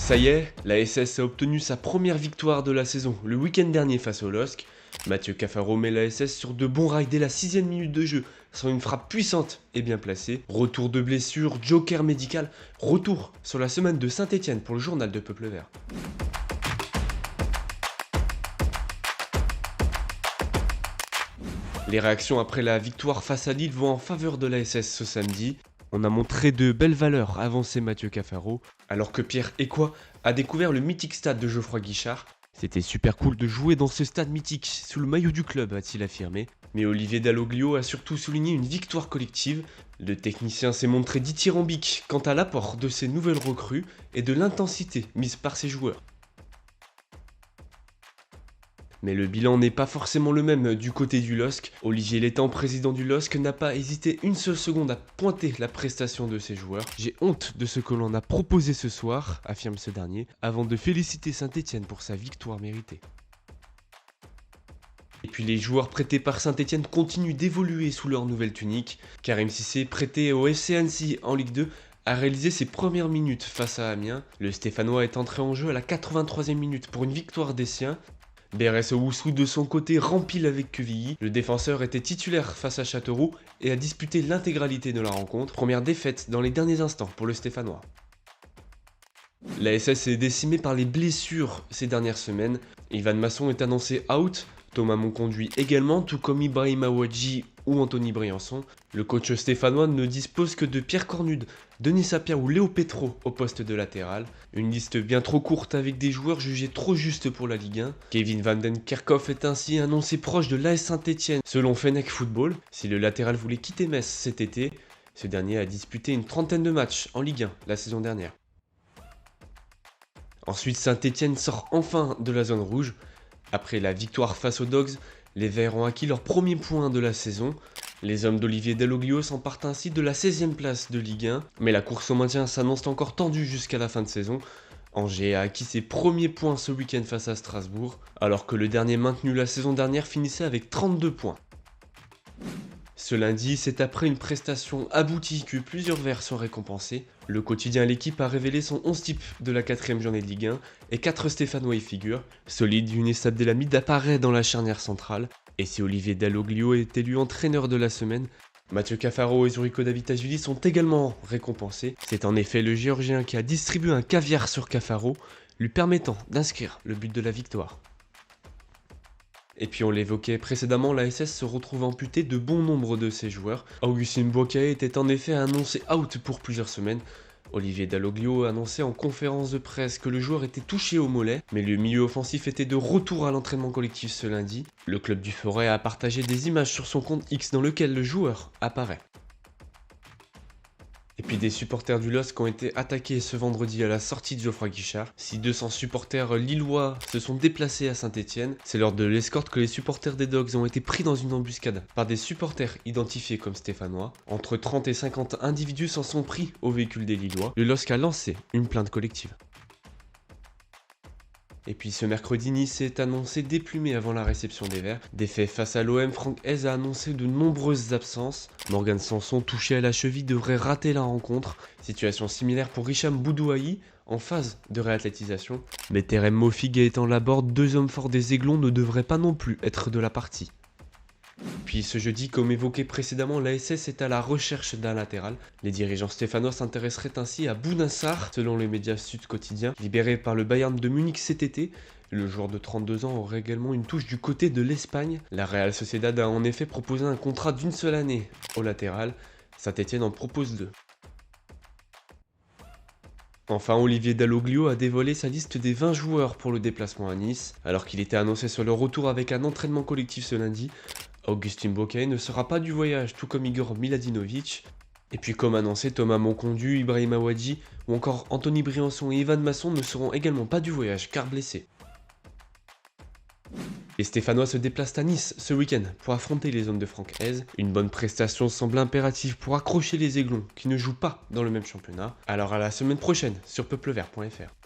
Ça y est, la SS a obtenu sa première victoire de la saison le week-end dernier face au LOSC. Mathieu Cafaro met la SS sur de bons rails dès la 6ème minute de jeu, sans une frappe puissante et bien placée. Retour de blessure, joker médical, retour sur la semaine de Saint-Etienne pour le journal de Peuple Vert. Les réactions après la victoire face à Lille vont en faveur de la SS ce samedi. On a montré de belles valeurs, avancé Mathieu Cafaro, alors que Pierre Ecoua a découvert le mythique stade de Geoffroy Guichard. C'était super cool de jouer dans ce stade mythique, sous le maillot du club, a-t-il affirmé. Mais Olivier Dalloglio a surtout souligné une victoire collective. Le technicien s'est montré dithyrambique quant à l'apport de ses nouvelles recrues et de l'intensité mise par ses joueurs. Mais le bilan n'est pas forcément le même du côté du LOSC. Olivier Létang, président du LOSC, n'a pas hésité une seule seconde à pointer la prestation de ses joueurs. J'ai honte de ce que l'on a proposé ce soir, affirme ce dernier, avant de féliciter Saint-Etienne pour sa victoire méritée. Et puis les joueurs prêtés par Saint-Etienne continuent d'évoluer sous leur nouvelle tunique. Karim Cissé, prêté au FC Annecy en Ligue 2, a réalisé ses premières minutes face à Amiens. Le Stéphanois est entré en jeu à la 83e minute pour une victoire des siens. BRS Owusu de son côté rempile avec Quevilly. Le défenseur était titulaire face à Châteauroux et a disputé l'intégralité de la rencontre. Première défaite dans les derniers instants pour le Stéphanois. La SS est décimée par les blessures ces dernières semaines. Ivan Masson est annoncé out. Thomas Monconduit également, tout comme Ibrahima Ouadji ou Anthony Briançon. Le coach stéphanois ne dispose que de Pierre Cornude, Denis Sapia ou Léo Petro au poste de latéral. Une liste bien trop courte avec des joueurs jugés trop justes pour la Ligue 1. Kevin Van Den Kerkhoff est ainsi annoncé proche de l'AS Saint-Etienne selon Fennec Football. Si le latéral voulait quitter Metz cet été, ce dernier a disputé une trentaine de matchs en Ligue 1 la saison dernière. Ensuite, Saint-Etienne sort enfin de la zone rouge. Après la victoire face aux Dogs, les Verts ont acquis leur premier point de la saison. Les hommes d'Olivier Dalloglio s'en partent ainsi de la 16e place de Ligue 1, mais la course au maintien s'annonce encore tendue jusqu'à la fin de saison. Angers a acquis ses premiers points ce week-end face à Strasbourg, alors que le dernier maintenu la saison dernière finissait avec 32 points. Ce lundi, c'est après une prestation aboutie que plusieurs Verts sont récompensés. Le quotidien L'équipe a révélé son 11 type de la 4ème journée de Ligue 1 et 4 Stéphanois y figurent. Solide, Younes Abdelhamid apparaît dans la charnière centrale. Et si Olivier Dalloglio est élu entraîneur de la semaine, Mathieu Cafaro et Zuriko Davitashvili sont également récompensés. C'est en effet le Géorgien qui a distribué un caviar sur Cafaro, lui permettant d'inscrire le but de la victoire. Et puis on l'évoquait précédemment, la SS se retrouve amputée de bon nombre de ses joueurs. Augustin Boakae était en effet annoncé out pour plusieurs semaines. Olivier Dalloglio a annoncé en conférence de presse que le joueur était touché au mollet, mais le milieu offensif était de retour à l'entraînement collectif ce lundi. Le club du Forêt a partagé des images sur son compte X dans lequel le joueur apparaît. Et puis des supporters du LOSC ont été attaqués ce vendredi à la sortie de Geoffroy Guichard. Si 200 supporters lillois se sont déplacés à Saint-Etienne, c'est lors de l'escorte que les supporters des Dogs ont été pris dans une embuscade par des supporters identifiés comme stéphanois. Entre 30 et 50 individus s'en sont pris au véhicule des Lillois. Le LOSC a lancé une plainte collective. Et puis ce mercredi, Nice est annoncé déplumé avant la réception des Verts. Défait face à l'OM, Franck Hez a annoncé de nombreuses absences. Morgan Sanson, touché à la cheville, devrait rater la rencontre. Situation similaire pour Hicham Boudouahi, en phase de réathlétisation. Mais Terem Mofig étant la Laborde, 2 hommes forts des Aiglons ne devraient pas non plus être de la partie. Puis ce jeudi, comme évoqué précédemment, la SS est à la recherche d'un latéral. Les dirigeants stéphanois s'intéresseraient ainsi à Bounassar, selon les médias sud quotidiens. Libéré par le Bayern de Munich cet été, le joueur de 32 ans aurait également une touche du côté de l'Espagne. La Real Sociedad a en effet proposé un contrat d'1 seule année au latéral. Saint-Etienne en propose 2. Enfin, Olivier Dalloglio a dévoilé sa liste des 20 joueurs pour le déplacement à Nice. Alors qu'il était annoncé sur le retour avec un entraînement collectif ce lundi, Augustin Boakae ne sera pas du voyage, tout comme Igor Miladinovic. Et puis comme annoncé, Thomas Monconduit, Ibrahima Ouadji ou encore Anthony Briançon et Ivan Masson ne seront également pas du voyage car blessés. Les Stéphanois se déplacent à Nice ce week-end pour affronter les hommes de Franck Hez. Une bonne prestation semble impérative pour accrocher les Aiglons qui ne jouent pas dans le même championnat. Alors à la semaine prochaine sur peuplevert.fr.